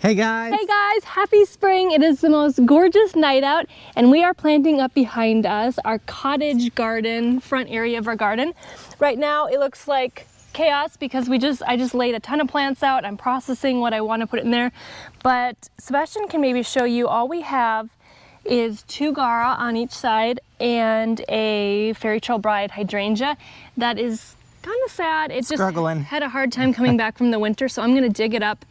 Hey guys! Hey guys, happy spring. It is the most gorgeous night out and we are planting up behind us our cottage garden, front area of our garden. Right now it looks like chaos because I just laid a ton of plants out. I'm processing what I want to put in there, but Sebastian can maybe show you all we have is 2 Gara on each side and a Fairy Trail Bride hydrangea that is kind of sad. It just had a hard time coming back from the winter, so I'm going to dig it up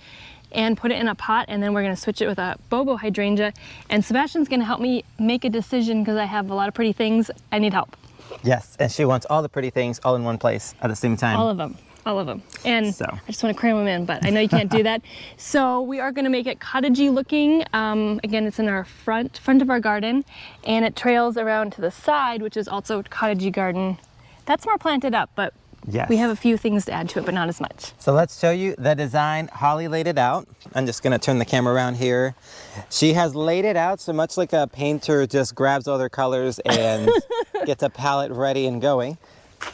and put it in a pot, and then we're going to switch it with a bobo hydrangea, and Sebastian's going to help me make a decision because I have a lot of pretty things. I need help. Yes, and she wants all the pretty things all in one place at the same time. All of them. And so I just want to cram them in, but I know you can't do that. So we are going to make it cottagey looking. Again, it's in our front of our garden, and it trails around to the side, which is also cottagey garden. That's more planted up, but yes, we have a few things to add to it, but not as much. So let's show you the design. Holly laid it out. I'm just going to turn the camera around here. She has laid it out so much like a painter just grabs all their colors and gets a palette ready and going.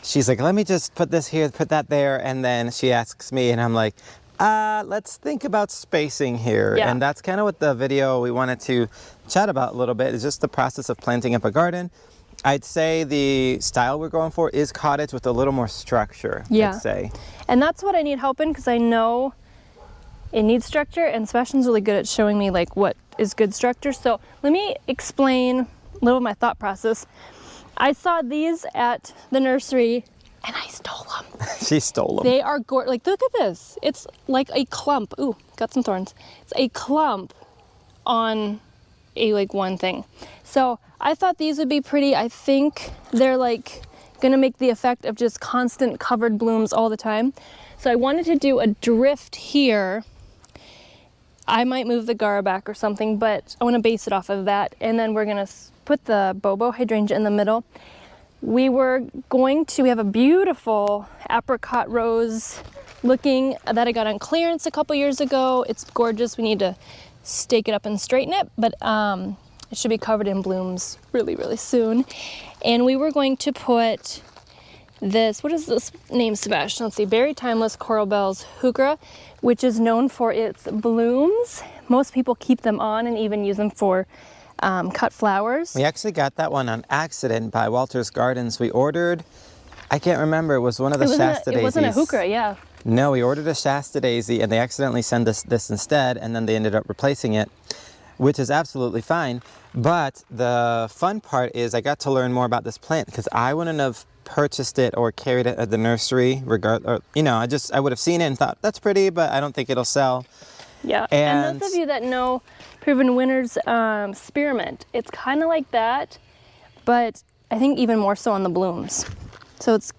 She's like, let me just put this here, put that there, and then she asks me, and I'm like, let's think about spacing here. Yeah. And that's kind of what the video we wanted to chat about a little bit, is just the process of planting up a garden. I'd say the style we're going for is cottage with a little more structure, I'd say. And that's what I need help in, because I know it needs structure, and Sebastian's really good at showing me like what is good structure. So let me explain a little of my thought process. I saw these at the nursery and I stole them. She stole them. They are gorgeous. Like, look at this. It's like a clump. Ooh, got some thorns. It's a clump on a one thing. So I thought these would be pretty. I think they're like gonna make the effect of just constant covered blooms all the time. So I wanted to do a drift here. I might move the Gara back or something, but I want to base it off of that. And then we're gonna put the bobo hydrangea in the middle. We have a beautiful apricot rose looking that I got on clearance a couple years ago. It's gorgeous. We need to stake it up and straighten it, but it should be covered in blooms really, really soon. And we were going to put this, what is this name, Sebastian? Let's see, Berry Timeless Coral Bells Heuchera, which is known for its blooms. Most people keep them on and even use them for cut flowers. We actually got that one on accident by Walter's Gardens. We ordered, I can't remember, it was one of the Shasta daisies. It wasn't a Heuchera, yeah. No, we ordered a Shasta daisy and they accidentally sent us this instead, and then they ended up replacing it, which is absolutely fine. But the fun part is I got to learn more about this plant, because I wouldn't have purchased it or carried it at the nursery, I would have seen it and thought, that's pretty, but I don't think it'll sell. Yeah, and those of you that know Proven Winners spearmint, it's kind of like that, but I think even more so on the blooms. So it's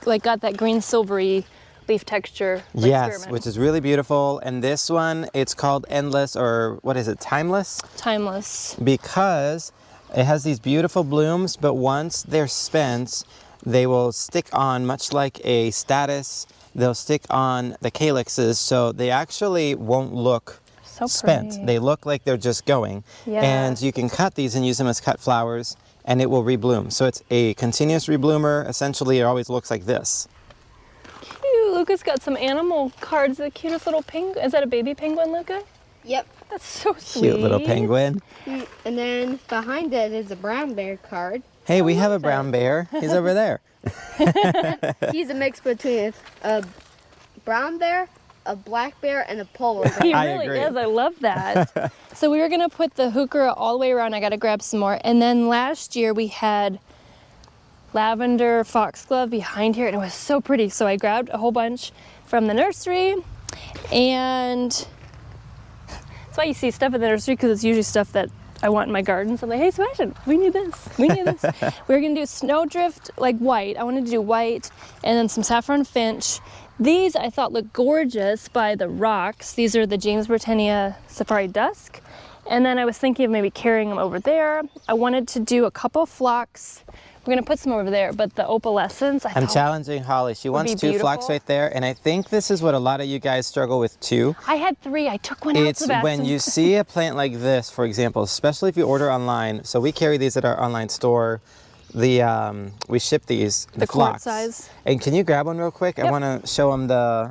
like got that green silvery leaf texture. Like yes, spearmint, which is really beautiful. And this one, it's called Endless, or what is it, Timeless? Timeless. Because it has these beautiful blooms, but once they're spent, they will stick on, much like a statice. They'll stick on the calyxes, so they actually won't look spent. Pretty. They look like they're just going. Yeah. And you can cut these and use them as cut flowers, and it will rebloom. So it's a continuous rebloomer. Essentially, it always looks like this. Cute. Luca's got some animal cards. The cutest little penguin. Is that a baby penguin, Luca? Yep. That's so sweet. Cute little penguin. And then behind it is a brown bear card. Hey, we have a brown bear. He's over there. He's a mix between a brown bear, a black bear, and a polar bear. He really is. I love that. So we were going to put the Heuchera all the way around. I got to grab some more. And then last year we had lavender foxglove behind here, and it was so pretty. So I grabbed a whole bunch from the nursery, and that's why you see stuff in the nursery, because it's usually stuff that I want in my garden. So I'm like, hey, Sebastian, we need this. We need this. We're going to do snowdrift, like white. I wanted to do white, and then some saffron finch. These I thought looked gorgeous by the rocks. These are the James Britannia Safari Dusk. And then I was thinking of maybe carrying them over there. I wanted to do a couple phlox. We're going to put some over there, but the opalescence, I'm challenging Holly. She wants 2 phlox right there, and I think this is what a lot of you guys struggle with too. I had 3. I took one out, Sebastian. When you see a plant like this, for example, especially if you order online. So we carry these at our online store. we ship these, the quart flocks. size. And can you grab one real quick? Yep. I want to show them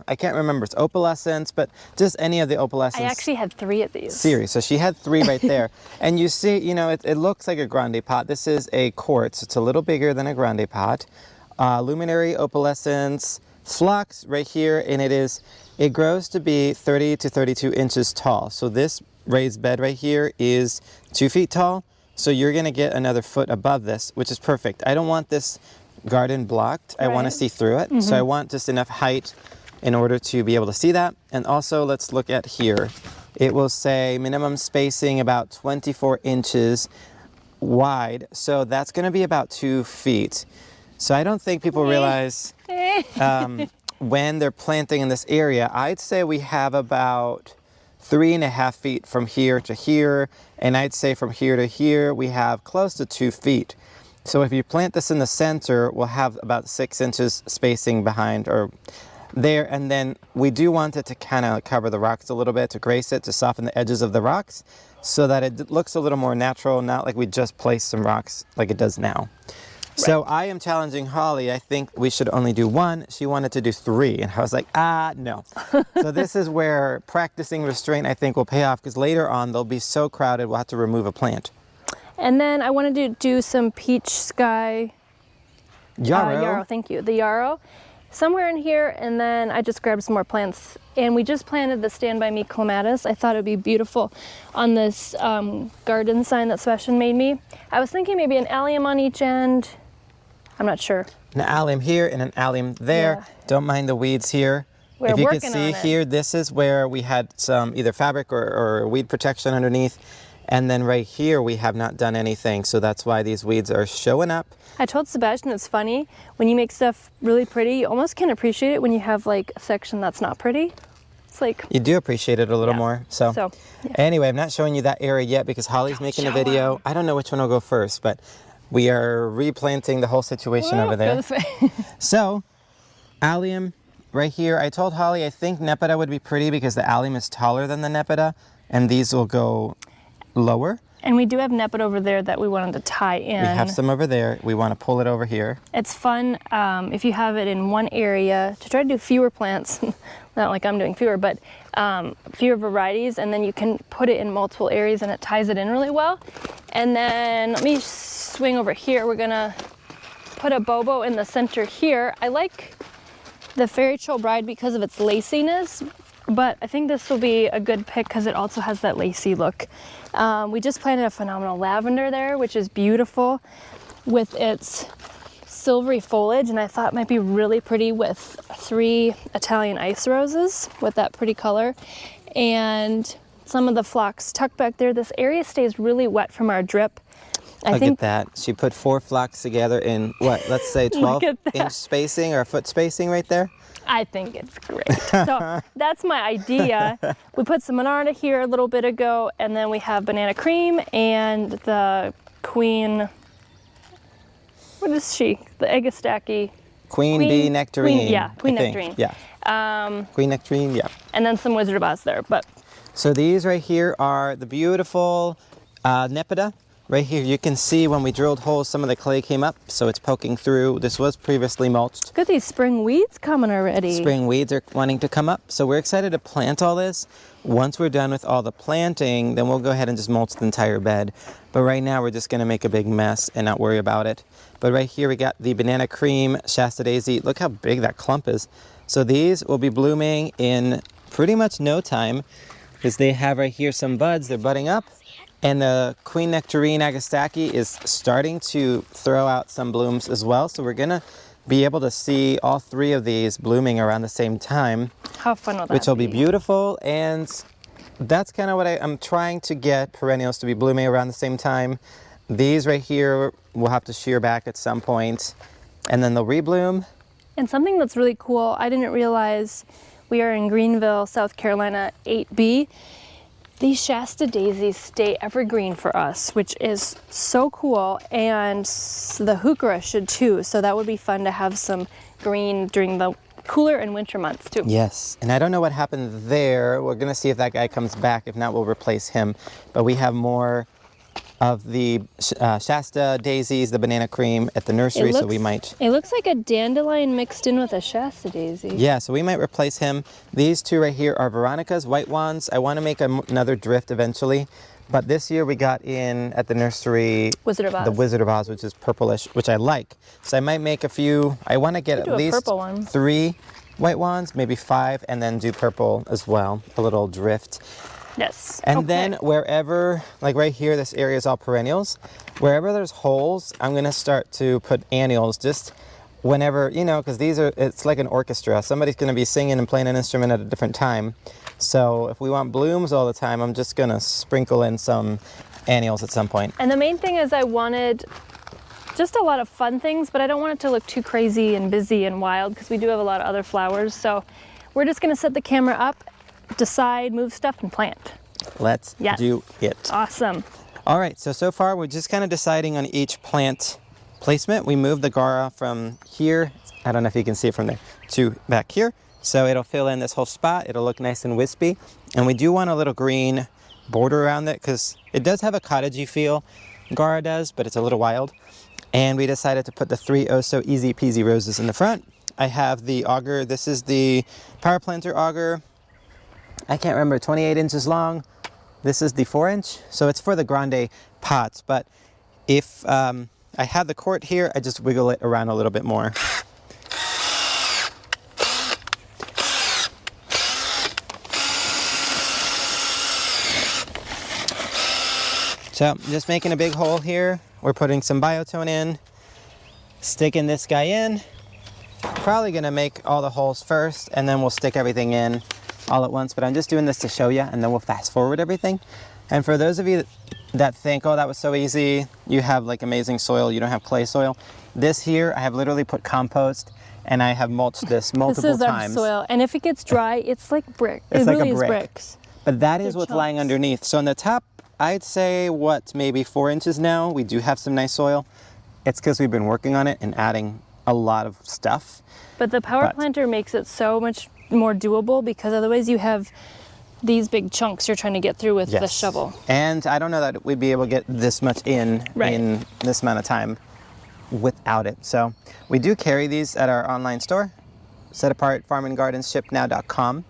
I can't remember, it's opalescence, but just any of the opalescence I actually had 3 of these. series. So she had 3 right there. And you see, you know, it looks like a grande pot. This is a quartz. It's a little bigger than a grande pot. Luminary opalescence phlox right here, and it grows to be 30 to 32 inches tall. So this raised bed right here is 2 feet tall. So you're gonna get another foot above this, which is perfect. I don't want this garden blocked. I want to Right. see through it. So I want just enough height in order to be able to see that. And also let's look at here. It will say minimum spacing about 24 inches wide. So that's gonna be about 2 feet. So I don't think people realize when they're planting in this area. I'd say we have about 3.5 feet from here to here, and I'd say from here to here we have close to 2 feet. So if you plant this in the center, we'll have about 6 inches spacing behind or there, and then we do want it to kind of cover the rocks a little bit, to grace it, to soften the edges of the rocks so that it looks a little more natural, not like we just placed some rocks like it does now. So I am challenging Holly. I think we should only do 1. She wanted to do 3. And I was like, no. So this is where practicing restraint, I think, will pay off, because later on they'll be so crowded we'll have to remove a plant. And then I wanted to do some peach sky yarrow, thank you. The yarrow. Somewhere in here, and then I just grabbed some more plants. And we just planted the Stand By Me clematis. I thought it would be beautiful on this garden sign that Sebastian made me. I was thinking maybe an allium on each end. I'm not sure. An allium here and an allium there. Yeah. Don't mind the weeds here. We're if you can working see on it. here, this is where we had some either fabric or weed protection underneath. And then right here, we have not done anything. So that's why these weeds are showing up. I told Sebastian it's funny, when you make stuff really pretty, you almost can't appreciate it when you have like a section that's not pretty. It's like... You do appreciate it a little Yeah. more. So yeah. anyway, I'm not showing you that area yet because Holly's making a show video. 'em. I don't know which one will go first, but we are replanting the whole situation over Go there. this way. So, allium right here. I told Holly I think nepeta would be pretty because the allium is taller than the nepeta, and these will go lower. And we do have nepet over there that we wanted to tie in. We have some over there. We want to pull it over here. It's fun if you have it in one area to try to do fewer plants. Not like I'm doing fewer, but fewer varieties, and then you can put it in multiple areas and it ties it in really well. And then let me swing over here. We're gonna put a bobo in the center here. I like the Fairy Trail Bride because of its laciness, but I think this will be a good pick because it also has that lacy look. We just planted a phenomenal lavender there, which is beautiful with its silvery foliage, and I thought it might be really pretty with 3 Italian ice roses with that pretty color. And some of the phlox tucked back there. This area stays really wet from our drip. Look at that. She put 4 phlox together in what, let's say 12-inch spacing or foot spacing right there. I think it's great. So that's my idea. We put some Monarda here a little bit ago, and then we have banana cream and the queen, what is she? The Agastache. Queen bee nectarine. Queen I think. nectarine. Yeah. Queen nectarine, yeah. And then some Wizard of Oz there, but. So these right here are the beautiful nepeta. Right here, you can see when we drilled holes, some of the clay came up, so it's poking through. This was previously mulched. Look at these spring weeds coming already. Spring weeds are wanting to come up, so we're excited to plant all this. Once we're done with all the planting, then we'll go ahead and just mulch the entire bed. But right now, we're just gonna make a big mess and not worry about it. But right here, we got the banana cream Shasta daisy. Look how big that clump is. So these will be blooming in pretty much no time, because they have right here some buds, they're budding up. And the Queen Nectarine Agastache is starting to throw out some blooms as well. So we're gonna be able to see all 3 of these blooming around the same time. How fun will that Which will be beautiful. And that's kind of what I'm trying to get perennials to be blooming around the same time. These right here, we'll have to shear back at some point, and then they'll rebloom. And something that's really cool, I didn't realize we are in Greenville, South Carolina, 8B. These Shasta daisies stay evergreen for us, which is so cool, and the heuchera should too, so that would be fun to have some green during the cooler and winter months too. Yes, and I don't know what happened there. We're gonna see if that guy comes back. If not, we'll replace him. But we have more of the Shasta daisies, the banana cream at the nursery, so we might... It looks like a dandelion mixed in with a Shasta daisy. Yeah, so we might replace him. These two right here are Veronica's white wands. I want to make another drift eventually, but this year we got in at the nursery Wizard of Oz. the Wizard of Oz, which is purplish, which I like. So I might make a few. I want to get at least 3 white wands, maybe 5, and then do purple as well, a little drift. Yes. And then wherever, like right here, this area is all perennials. Wherever there's holes, I'm gonna start to put annuals just whenever, you know, because these are, it's like an orchestra. Somebody's gonna be singing and playing an instrument at a different time. So if we want blooms all the time, I'm just gonna sprinkle in some annuals at some point. And the main thing is I wanted just a lot of fun things, but I don't want it to look too crazy and busy and wild because we do have a lot of other flowers. So we're just gonna set the camera up, decide, move stuff, and plant. Let's do it. Awesome. All right, so far we're just kind of deciding on each plant placement. We moved the Gara from here, I don't know if you can see it from there, to back here. So it'll fill in this whole spot. It'll look nice and wispy. And we do want a little green border around it because it does have a cottagey feel. Gara does, but it's a little wild. And we decided to put the 3 oh so easy peasy roses in the front. I have the auger. This is the power planter auger. I can't remember, 28 inches long. This is the 4-inch, so it's for the grande pots. But if I have the quart here, I just wiggle it around a little bit more. So just making a big hole here. We're putting some biotone in, sticking this guy in. Probably gonna make all the holes first, and then we'll stick everything in all at once, but I'm just doing this to show you, and then we'll fast forward everything. And for those of you that think, oh, that was so easy, you have like amazing soil, you don't have clay soil. This here, I have literally put compost, and I have mulched this multiple times. This is our soil, and if it gets dry, it's like brick. It's like really a brick. is bricks. But that is what's lying underneath. So on the top, I'd say, what, maybe 4 inches now, we do have some nice soil. It's because we've been working on it and adding a lot of stuff. But the power planter makes it so much more doable because otherwise you have these big chunks you're trying to get through with the shovel. And I don't know that we'd be able to get this much in this amount of time without it. So we do carry these at our online store, setapartfarmandgardenshipnow.com,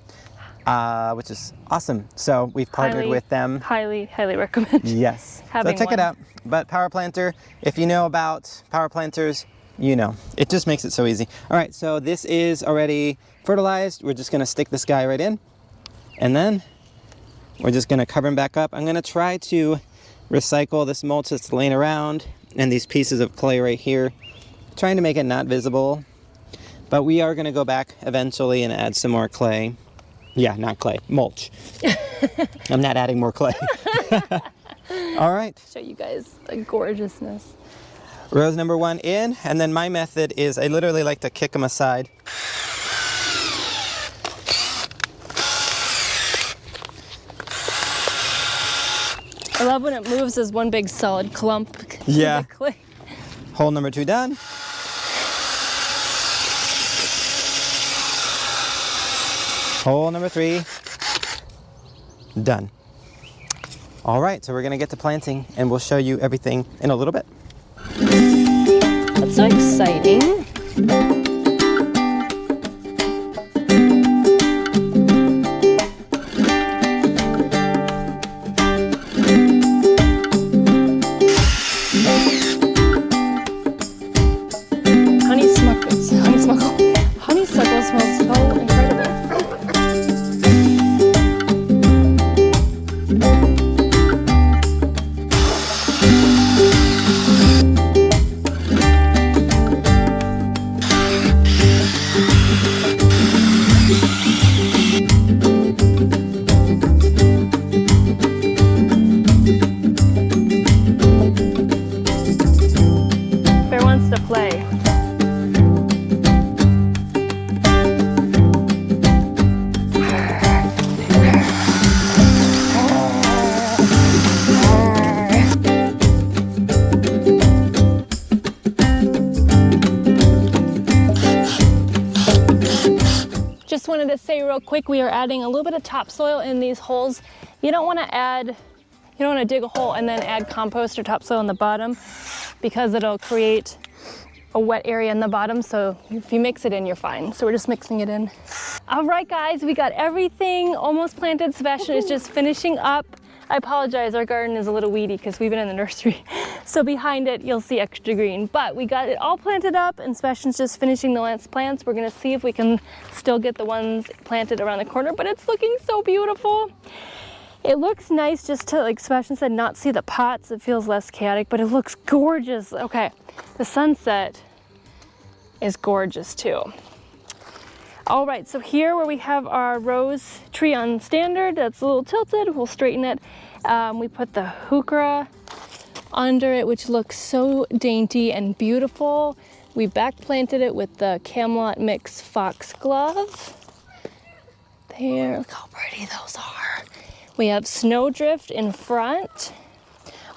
which is awesome. So we've partnered with them. Highly recommend. Yes. So check it out. But power planter, if you know about power planters, you know, it just makes it so easy. All right, so this is already fertilized. We're just gonna stick this guy right in, and then we're just gonna cover him back up. I'm gonna try to recycle this mulch that's laying around and these pieces of clay right here, trying to make it not visible. But we are gonna go back eventually and add some more clay. Yeah, not clay, mulch. I'm not adding more clay. All right. Show you guys the gorgeousness. Rose number 1 in, and then my method is I literally like to kick them aside. I love when it moves as one big solid clump. Yeah. Clay. Hole number 2 done. Hole number 3 done. All right, so we're gonna get to planting, and we'll show you everything in a little bit. That's so exciting. Honeysuckle smells so incredible. Bear wants to play. Just wanted to say real quick, we are adding a little bit of topsoil in these holes. You don't want to add You don't want to dig a hole and then add compost or topsoil on the bottom because it'll create a wet area in the bottom. So if you mix it in, you're fine. So we're just mixing it in. All right, guys, we got everything almost planted. Sebastian is just finishing up. I apologize, our garden is a little weedy because we've been in the nursery. So behind it, you'll see extra green. But we got it all planted up and Sebastian's just finishing the last plants. We're gonna see if we can still get the ones planted around the corner, but it's looking so beautiful. It looks nice just to, like Sebastian said, not see the pots. It feels less chaotic, but it looks gorgeous. Okay, the sunset is gorgeous too. All right, so here where we have our rose tree on standard, that's a little tilted, we'll straighten it. We put the heuchera under it, which looks so dainty and beautiful. We back planted it with the Camelot Mix Foxglove. There, look how pretty those are. We have snowdrift in front.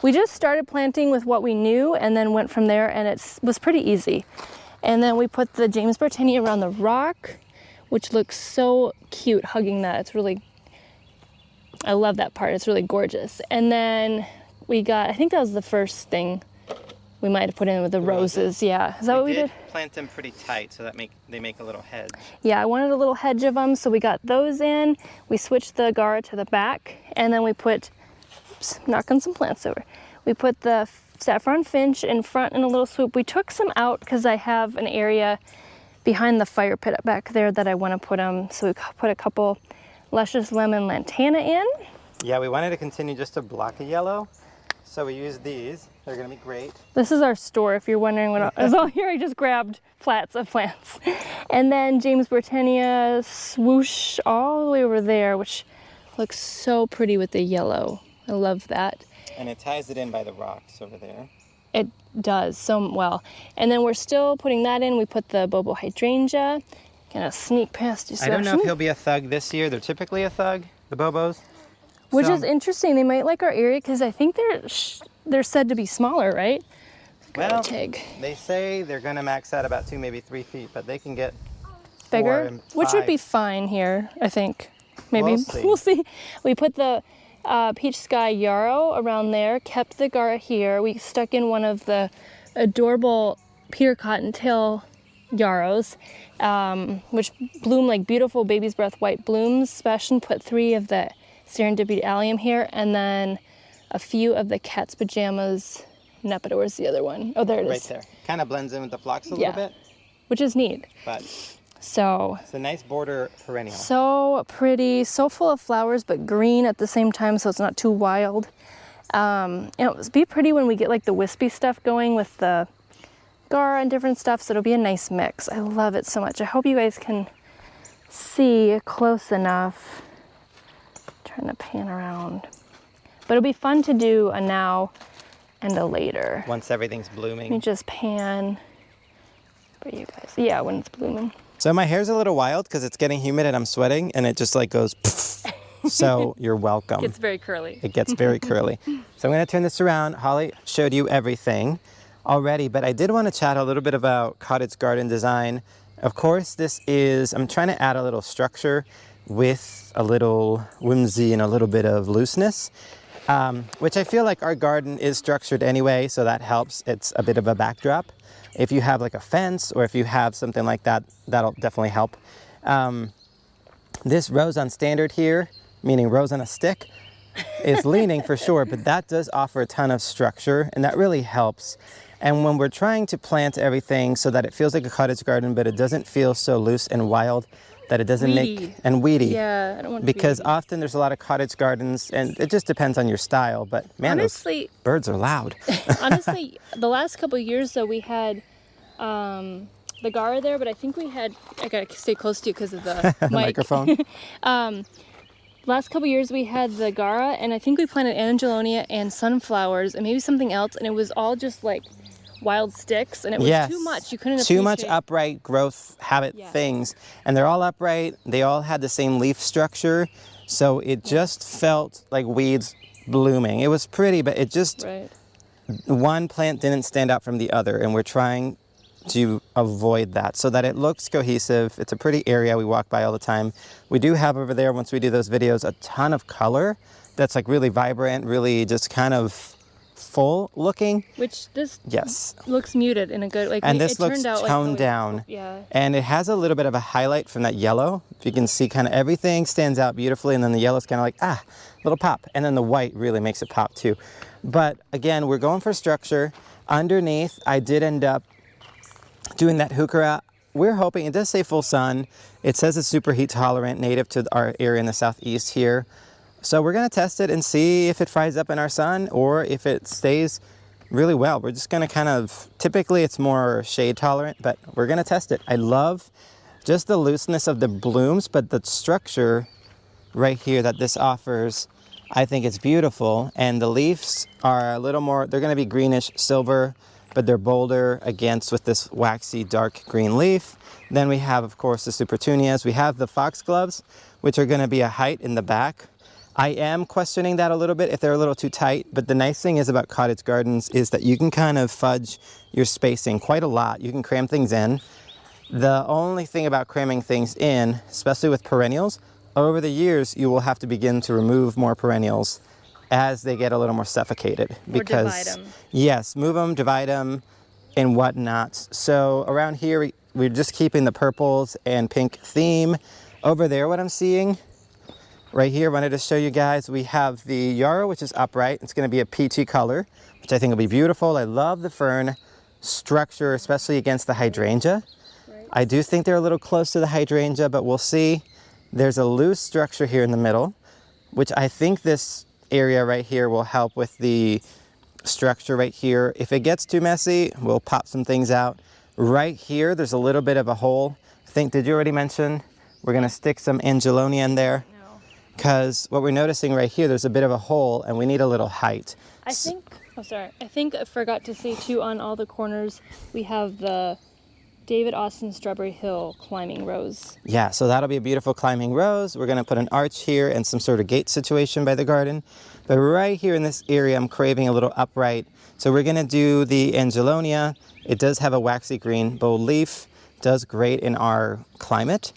We just started planting with what we knew and then went from there, and it was pretty easy. And then we put the James Britannia around the rock, which looks so cute hugging that. It's really, I love that part. It's really gorgeous. And then we got, I think that was the first thing we might have put in with the roses. Yeah, is that what we did? Plant them pretty tight so that they make a little hedge. Yeah, I wanted a little hedge of them, so we got those in. We switched the Gara to the back, and then we put, oops, knocking some plants over. We put the saffron finch in front in a little swoop. We took some out because I have an area behind the fire pit up back there that I want to put them. So we put a couple luscious lemon lantana in. Yeah, we wanted to continue just a block of yellow, so we used these. They're gonna be great. This is our store, if you're wondering what is all here. I just grabbed flats of plants. And then James Britannia swoosh all the way over there, which looks so pretty with the yellow. I love that. And it ties it in by the rocks over there. It does so well. And then we're still putting that in. We put the Bobo hydrangea. Gonna sneak past you. I don't know if he'll be a thug this year. They're typically a thug, the Bobos. Which is interesting. They might like our area because I think they're said to be smaller, right? Well, they say they're gonna max out about 2, maybe 3 feet, but they can get bigger, 4 and 5. which would be fine here, I think. Maybe we'll see. We put the peach sky yarrow around there, kept the Gara here. We stuck in one of the adorable Peter Cottontail yarrows, which bloom like beautiful baby's breath white blooms. Sebastian put 3 of the Serendipity allium here, and then a few of the cat's pajamas Nepeta. Where's the other one? Oh, there it is. Right there. Kind of blends in with the phlox a little bit. Which is neat. But so it's a nice border perennial. So pretty, so full of flowers, but green at the same time, so it's not too wild. It'll be pretty when we get like the wispy stuff going with the Gara and different stuff, so it'll be a nice mix. I love it so much. I hope you guys can see close enough. Trying to pan around. But it'll be fun to do a now and a later. Once everything's blooming. Let me just pan for you guys. Yeah, when it's blooming. So my hair's a little wild because it's getting humid and I'm sweating and it just like goes so you're welcome. It's very curly. It gets very curly. So I'm going to turn this around. Holly showed you everything already, but I did want to chat a little bit about cottage garden design. Of course, I'm trying to add a little structure with a little whimsy and a little bit of looseness, which I feel like our garden is structured anyway, so that helps. It's a bit of a backdrop. If you have like a fence or if you have something like that, that'll definitely help. This rose on standard here, meaning rose on a stick, is leaning for sure, but that does offer a ton of structure and that really helps. And when we're trying to plant everything so that it feels like a cottage garden, but it doesn't feel so loose and wild, that it doesn't make, and weedy. Yeah, I don't want to because often there's a lot of cottage gardens and it just depends on your style, but man, honestly, those birds are loud. Honestly, the last couple of years though, we had the Gara there, but I think we had, I gotta stay close to you because of the microphone. Last couple of years we had the Gara, and I think we planted Angelonia and sunflowers and maybe something else, and it was all just like wild sticks, and it was too much. You couldn't appreciate. Too much upright growth habit things, and they're all upright. They all had the same leaf structure, so it just felt like weeds blooming. It was pretty, but it just one plant didn't stand out from the other, and we're trying to avoid that so that it looks cohesive. It's a pretty area we walk by all the time. We do have over there, once we do those videos, a ton of color that's like really vibrant, really just kind of full looking. Which this Yes. looks muted in a good, like, And it this looks turned out toned like, down. yeah. And it has a little bit of a highlight from that yellow. If you can see, kind of everything stands out beautifully, and then the yellow's kind of like, little pop. And then the white really makes it pop too. But again, we're going for structure. Underneath, I did end up doing that heuchera. We're hoping, it does say full sun. It says it's super heat tolerant, native to our area in the southeast here. So we're gonna test it and see if it fries up in our sun or if it stays really well. We're just gonna kind of, typically it's more shade tolerant, but we're gonna test it. I love just the looseness of the blooms, but the structure right here that this offers, I think it's beautiful. And the leaves are a little more, they're gonna be greenish silver, but they're bolder against with this waxy dark green leaf. Then we have, of course, the supertunias. We have the foxgloves, which are gonna be a height in the back. I am questioning that a little bit if they're a little too tight, but the nice thing is about cottage gardens is that you can kind of fudge your spacing quite a lot. You can cram things in. The only thing about cramming things in, especially with perennials, over the years you will have to begin to remove more perennials as they get a little more suffocated. Because, or divide them. Yes, move them, divide them, and whatnot. So around here, we're just keeping the purples and pink theme. Over there, what I'm seeing, right here, wanted to show you guys, we have the yarrow, which is upright. It's gonna be a peachy color, which I think will be beautiful. I love the fern structure, especially against the hydrangea. Right. I do think they're a little close to the hydrangea, but we'll see. There's a loose structure here in the middle, which I think this area right here will help with the structure right here. If it gets too messy, we'll pop some things out. Right here, there's a little bit of a hole. I think, did you already mention? We're gonna stick some angelonia in there. Because what we're noticing right here, there's a bit of a hole and we need a little height. I think I forgot to say too, on all the corners, we have the David Austin Strawberry Hill climbing rose. Yeah, so that'll be a beautiful climbing rose. We're gonna put an arch here and some sort of gate situation by the garden. But right here in this area, I'm craving a little upright. So we're gonna do the angelonia. It does have a waxy green bold leaf, does great in our climate.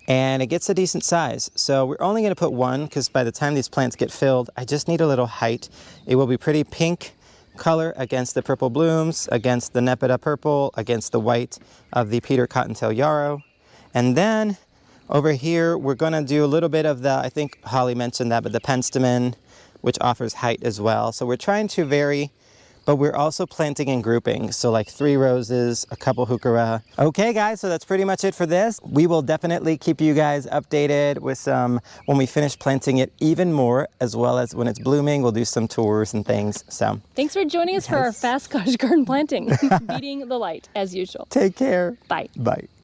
And it gets a decent size. So we're only gonna put one because by the time these plants get filled, I just need a little height. It will be pretty pink color against the purple blooms, against the Nepeta purple, against the white of the Peter Cottontail yarrow. And then over here, we're gonna do a little bit of the, I think Holly mentioned that, but the penstemon, which offers height as well. So we're trying to vary, but we're also planting in groupings. So like 3 roses, a couple heuchera. Okay guys, so that's pretty much it for this. We will definitely keep you guys updated with some, when we finish planting it even more, as well as when it's blooming, we'll do some tours and things, so. Thanks for joining us for our fast cottage garden planting, beating the light as usual. Take care. Bye. Bye.